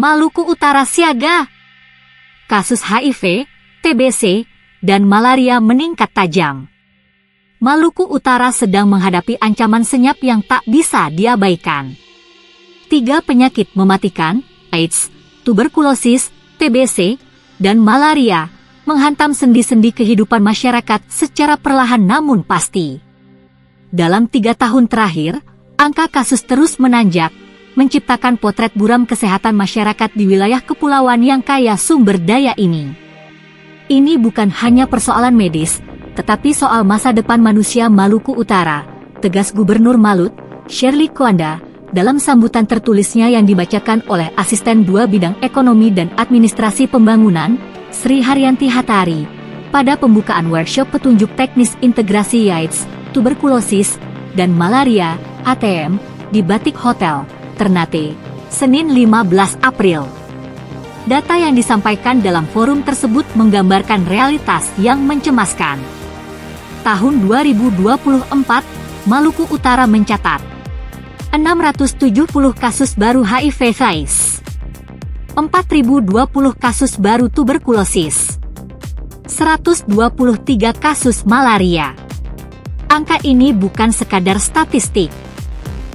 Maluku Utara siaga. Kasus HIV, TBC, dan malaria meningkat tajam. Maluku Utara sedang menghadapi ancaman senyap yang tak bisa diabaikan. 3 penyakit mematikan, AIDS, tuberkulosis, TBC, dan malaria, menghantam sendi-sendi kehidupan masyarakat secara perlahan namun pasti. Dalam 3 tahun terakhir, angka kasus terus menanjak, menciptakan potret buram kesehatan masyarakat di wilayah kepulauan yang kaya sumber daya ini. Ini bukan hanya persoalan medis, tetapi soal masa depan manusia Maluku Utara, tegas Gubernur Malut, Shirley Kwanda, dalam sambutan tertulisnya yang dibacakan oleh Asisten 2 Bidang Ekonomi dan Administrasi Pembangunan, Sri Haryanti Hatari, pada pembukaan workshop petunjuk teknis integrasi AIDS, tuberkulosis, dan malaria, ATM, di Batik Hotel, Ternate, Senin 15 April. Data yang disampaikan dalam forum tersebut menggambarkan realitas yang mencemaskan. Tahun 2024, Maluku Utara mencatat 670 kasus baru HIV/AIDS, 4.020 kasus baru tuberkulosis, 123 kasus malaria. Angka ini bukan sekadar statistik.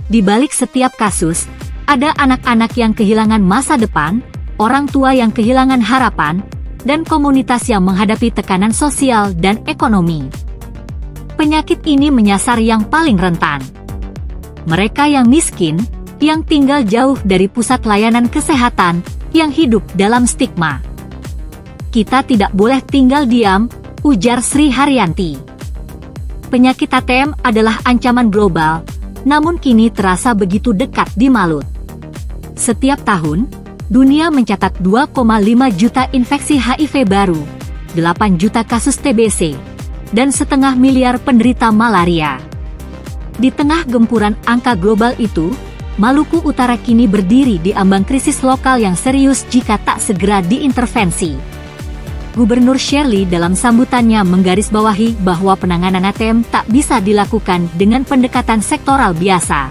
Di balik setiap kasus, ada anak-anak yang kehilangan masa depan, orang tua yang kehilangan harapan, dan komunitas yang menghadapi tekanan sosial dan ekonomi. Penyakit ini menyasar yang paling rentan. Mereka yang miskin, yang tinggal jauh dari pusat layanan kesehatan, yang hidup dalam stigma. Kita tidak boleh tinggal diam, ujar Sri Haryanti. Penyakit ATM adalah ancaman global, namun kini terasa begitu dekat di Malut. Setiap tahun, dunia mencatat 2,5 juta infeksi HIV baru, 8 juta kasus TBC, dan 0,5 miliar penderita malaria. Di tengah gempuran angka global itu, Maluku Utara kini berdiri di ambang krisis lokal yang serius jika tak segera diintervensi. Gubernur Shirley dalam sambutannya menggarisbawahi bahwa penanganan ATM tak bisa dilakukan dengan pendekatan sektoral biasa.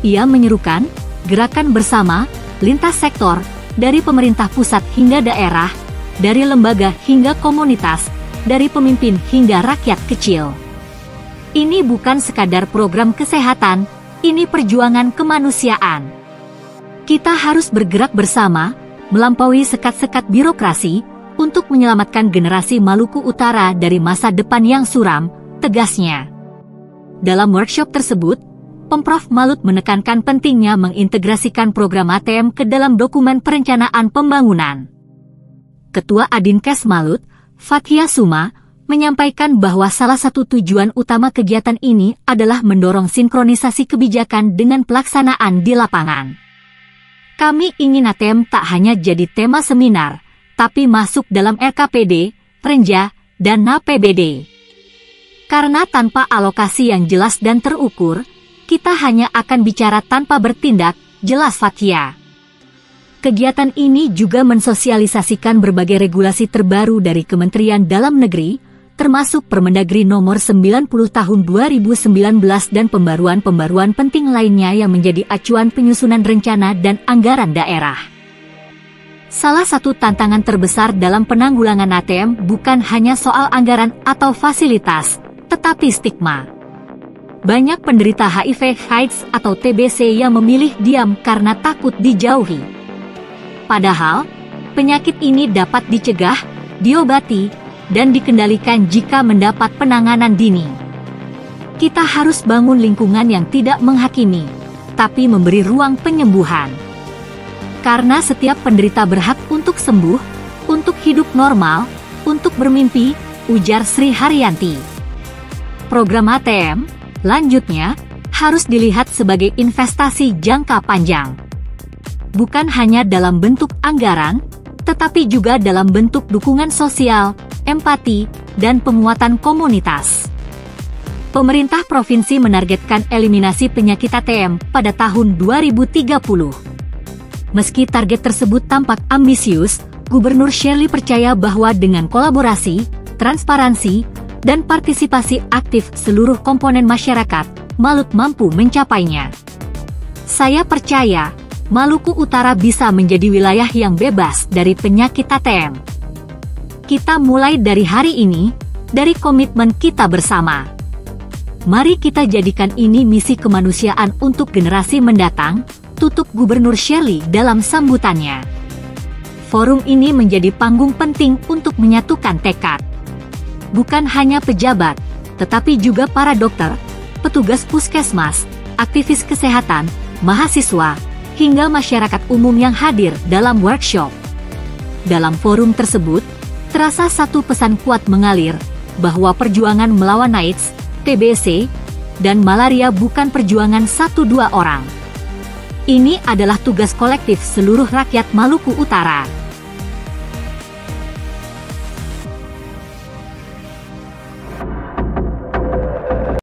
Ia menyerukan gerakan bersama, lintas sektor, dari pemerintah pusat hingga daerah, dari lembaga hingga komunitas, dari pemimpin hingga rakyat kecil. Ini bukan sekadar program kesehatan, ini perjuangan kemanusiaan. Kita harus bergerak bersama, melampaui sekat-sekat birokrasi, untuk menyelamatkan generasi Maluku Utara dari masa depan yang suram, tegasnya. Dalam workshop tersebut, Pemprov Malut menekankan pentingnya mengintegrasikan program ATM ke dalam dokumen perencanaan pembangunan. Ketua Adinkes Malut, Fathia Suma, menyampaikan bahwa salah satu tujuan utama kegiatan ini adalah mendorong sinkronisasi kebijakan dengan pelaksanaan di lapangan. Kami ingin ATM tak hanya jadi tema seminar, tapi masuk dalam RKPD, Renja, dan APBD. Karena tanpa alokasi yang jelas dan terukur, kita hanya akan bicara tanpa bertindak, jelas Fathia. Kegiatan ini juga mensosialisasikan berbagai regulasi terbaru dari Kementerian Dalam Negeri, termasuk Permendagri Nomor 90 Tahun 2019 dan pembaruan-pembaruan penting lainnya yang menjadi acuan penyusunan rencana dan anggaran daerah. Salah satu tantangan terbesar dalam penanggulangan ATM bukan hanya soal anggaran atau fasilitas, tetapi stigma. Banyak penderita HIV/AIDS atau TBC yang memilih diam karena takut dijauhi. Padahal, penyakit ini dapat dicegah, diobati, dan dikendalikan jika mendapat penanganan dini. Kita harus bangun lingkungan yang tidak menghakimi, tapi memberi ruang penyembuhan. Karena setiap penderita berhak untuk sembuh, untuk hidup normal, untuk bermimpi, ujar Sri Haryanti. Program ATM, lanjutnya, harus dilihat sebagai investasi jangka panjang. Bukan hanya dalam bentuk anggaran, tetapi juga dalam bentuk dukungan sosial, empati, dan penguatan komunitas. Pemerintah provinsi menargetkan eliminasi penyakit ATM pada tahun 2030. Meski target tersebut tampak ambisius, Gubernur Shirley percaya bahwa dengan kolaborasi, transparansi, dan partisipasi aktif seluruh komponen masyarakat, Malut mampu mencapainya. Saya percaya, Maluku Utara bisa menjadi wilayah yang bebas dari penyakit ATM. Kita mulai dari hari ini, dari komitmen kita bersama. Mari kita jadikan ini misi kemanusiaan untuk generasi mendatang, tutup Gubernur Shirley dalam sambutannya. Forum ini menjadi panggung penting untuk menyatukan tekad. Bukan hanya pejabat, tetapi juga para dokter, petugas puskesmas, aktivis kesehatan, mahasiswa, hingga masyarakat umum yang hadir dalam workshop. Dalam forum tersebut, terasa satu pesan kuat mengalir, bahwa perjuangan melawan AIDS, TBC, dan malaria bukan perjuangan 1-2 orang. Ini adalah tugas kolektif seluruh rakyat Maluku Utara.